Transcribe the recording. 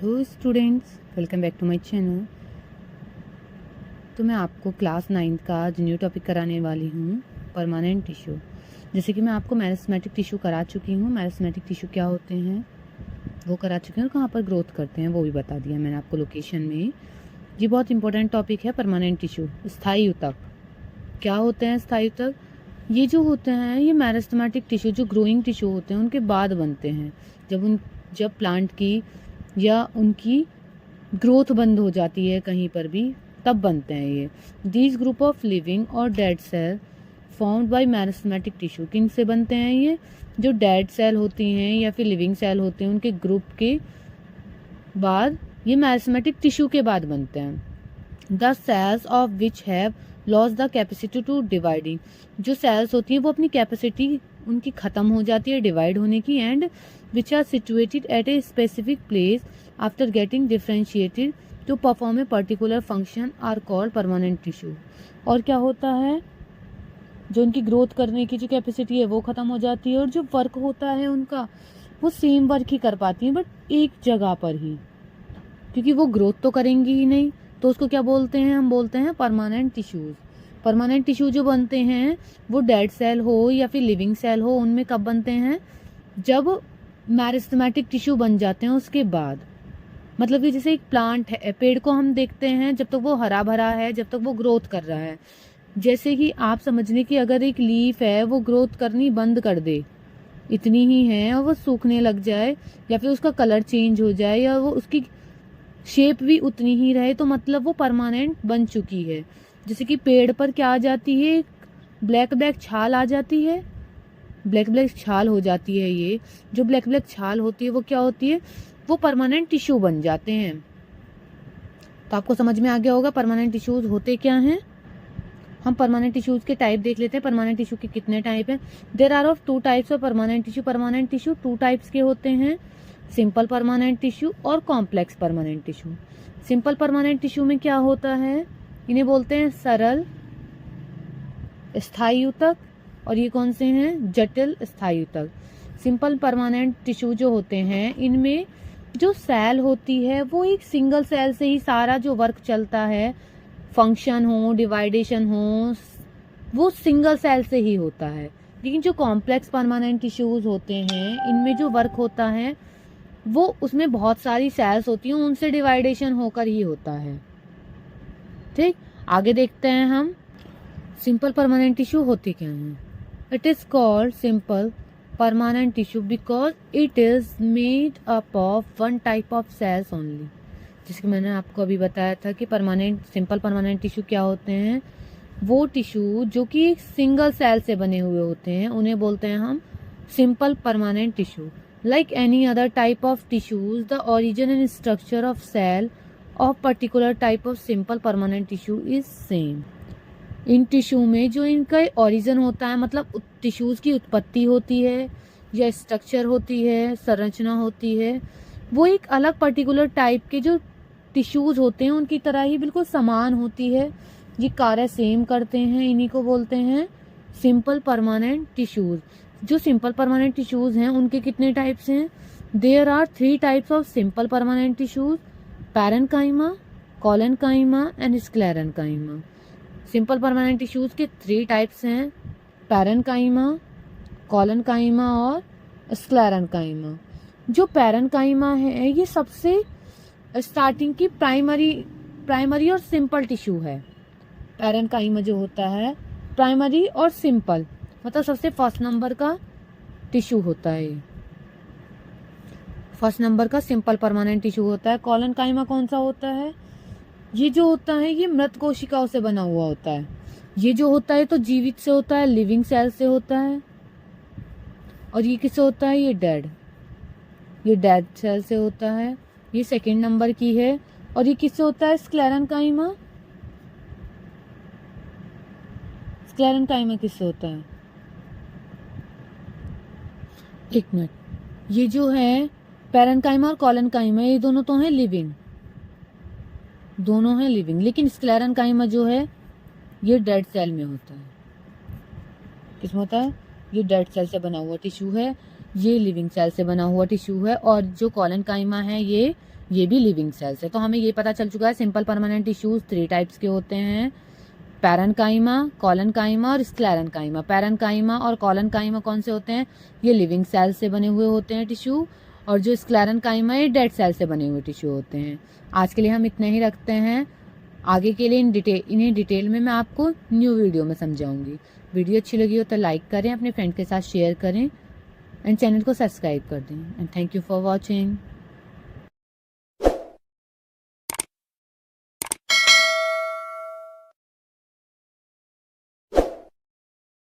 Hello students, welcome back to my channel. तो मैं आपको क्लास 9th का आज न्यू टॉपिक कराने वाली हूँ, परमानेंट टिश्यू। जैसे कि मैं आपको मेरिस्टेमेटिक टिश्यू करा चुकी हूँ। मेरिस्टेमेटिक टिश्यू क्या होते हैं वो करा चुकी हूँ, और कहाँ पर ग्रोथ करते हैं वो भी बता दिया मैंने आपको लोकेशन में। ये बहुत इंपॉर्टेंट टॉपिक है, परमानेंट टिश्यू। स्थायी ऊतक क्या होते हैं? स्थायी ऊतक ये जो होते हैं, ये मेरिस्टेमेटिक टिश्यू जो ग्रोइंग टिश्यू होते हैं उनके बाद बनते हैं। जब प्लांट की या उनकी ग्रोथ बंद हो जाती है कहीं पर भी, तब बनते हैं ये। दीज ग्रुप ऑफ लिविंग और dead cell formed by meristematic tissue. किन से बनते हैं ये? जो डेड सेल होती हैं या फिर लिविंग सेल होते हैं उनके ग्रुप के बाद, ये मेरिस्टेमेटिक टिश्यू के बाद बनते हैं। The cells of which have lost the capacity to dividing. जो सेल्स होती हैं वो अपनी कैपेसिटी उनकी ख़त्म हो जाती है डिवाइड होने की, and which are situated at a specific place after getting differentiated to perform a particular function are called permanent tissue. और क्या होता है, जो उनकी ग्रोथ करने की जो कैपेसिटी है वो ख़त्म हो जाती है, और जो वर्क होता है उनका वो सेम वर्क ही कर पाती हैं, बट एक जगह पर ही, क्योंकि वो ग्रोथ तो करेंगी ही नहीं। तो उसको क्या बोलते हैं? हम बोलते हैं परमानेंट टिश्यूज़। परमानेंट टिश्यू जो बनते हैं वो डेड सेल हो या फिर लिविंग सेल हो, उनमें कब बनते हैं? जब मेरिस्टेमेटिक टिश्यू बन जाते हैं उसके बाद। मतलब कि जैसे एक प्लांट है, पेड़ को हम देखते हैं जब तक वो हरा भरा है, जब तक वो ग्रोथ कर रहा है। जैसे कि आप समझ लें कि अगर एक लीफ है वो ग्रोथ करनी बंद कर दे, इतनी ही है, और वो सूखने लग जाए या फिर उसका कलर चेंज हो जाए या वो उसकी शेप भी उतनी ही रहे, तो मतलब वो परमानेंट बन चुकी है। जैसे कि पेड़ पर क्या आ जाती है, ब्लैक ब्लैक छाल आ जाती है, ब्लैक ब्लैक छाल हो जाती है। ये जो ब्लैक ब्लैक छाल होती है वो क्या होती है? वो परमानेंट टिश्यू बन जाते हैं। तो आपको समझ में आ गया होगा परमानेंट टिश्यूज होते क्या हैं। हम परमानेंट टिश्यूज के टाइप देख लेते हैं। परमानेंट टिश्यू के कितने टाइप हैं? There are of 2 types of permanent tissue. Permanent tissue 2 types के होते हैं, सिंपल परमानेंट टिश्यू और complex permanent tissue. Simple permanent tissue में क्या होता है? इन्हें बोलते हैं सरल स्थायी ऊतक, और ये कौन से हैं? जटिल स्थायी ऊतक। सिंपल परमानेंट टिश्यू जो होते हैं इनमें जो सेल होती है वो एक सिंगल सेल से ही सारा जो वर्क चलता है, फंक्शन हो, डिवाइडेशन हो, वो सिंगल सेल से ही होता है। लेकिन जो कॉम्प्लेक्स परमानेंट टिश्यूज होते हैं इनमें जो वर्क होता है वो उसमें बहुत सारी सेल्स होती हैं, उनसे डिवाइडेशन होकर ही होता है। ठीक, आगे देखते हैं हम सिंपल परमानेंट टिश्यू होती क्या है। It is called simple permanent tissue because it is made up of one type of sales only. जैसे कि मैंने आपको अभी बताया था कि सिंपल परमानेंट टिश्यू क्या होते हैं? वो टिश्यू जो कि एक सिंगल सेल से बने हुए होते हैं उन्हें बोलते हैं हम simple permanent tissue. Like any other type of tissues, the origin and structure of cell of particular type of simple permanent tissue is same. इन टिश्यू में जो इनका ओरिजिन होता है, मतलब टिश्यूज की उत्पत्ति होती है या स्ट्रक्चर होती है, संरचना होती है, वो एक अलग पर्टिकुलर टाइप के जो टिश्यूज होते हैं उनकी तरह ही बिल्कुल समान होती है। ये कार्य सेम करते हैं, इन्हीं को बोलते हैं सिंपल परमानेंट टिश्यूज। जो सिंपल परमानेंट टिश्यूज हैं उनके कितने टाइप्स हैं? There are 3 types of simple permanent tissues, parenchyma, collenchyma and sclerenchyma. Simple permanent tissues के 3 टाइप्स हैं, पैरेन्काइमा, कोलेन्काइमा और स्क्लेरेन्काइमा। जो पैरेन्काइमा है ये सबसे स्टार्टिंग की प्राइमरी और सिंपल टिश्यू है। पैरेन्काइमा जो होता है प्राइमरी और सिंपल, मतलब सबसे फर्स्ट नंबर का टिश्यू होता है। फर्स्ट नंबर का सिंपल परमानेंट टिश्यू होता है। कोलेन्काइमा कौन सा होता है? ये जो होता है ये मृत कोशिकाओं से बना हुआ होता है। ये जो होता है तो जीवित से होता है, लिविंग सेल से होता है। और ये किससे होता है? ये डेड सेल से होता है। ये सेकंड नंबर की है। और ये किससे होता है? स्क्लेरेन्काइमा। स्क्लेरेन्काइमा किससे होता है? एक मिनट, ये जो है पैरेन्काइमा और कोलेन्काइमा ये दोनों तो हैं लिविंग, दोनों हैं लिविंग, लेकिन स्क्लेरेन्काइमा जो है ये डेड सेल में होता है। किसमें होता है? ये डेड सेल से बना हुआ टिश्यू है, ये लिविंग सेल से बना हुआ टिश्यू है। और जो कोलेन्काइमा है ये ये भी लिविंग सेल्स है। तो हमें ये पता चल चुका है सिंपल परमानेंट टिश्यूज 3 टाइप्स के होते हैं, पैरेन्काइमा, कोलेनकाइमा और स्क्लेरेन्काइमा। पैरेन्काइमा और कोलेनकाइमा कौन से होते हैं? ये लिविंग सेल्स से बने हुए होते हैं टिश्यू, और जो स्क्लेरेन्काइमा ये डेड सेल से बने हुए टिश्यू होते हैं। आज के लिए हम इतना ही रखते हैं। आगे के लिए इन्हें डिटेल में मैं आपको न्यू वीडियो में समझाऊंगी। वीडियो अच्छी लगी हो तो लाइक करें, अपने फ्रेंड के साथ शेयर करें एंड चैनल को सब्सक्राइब कर दें। And thank you for watching.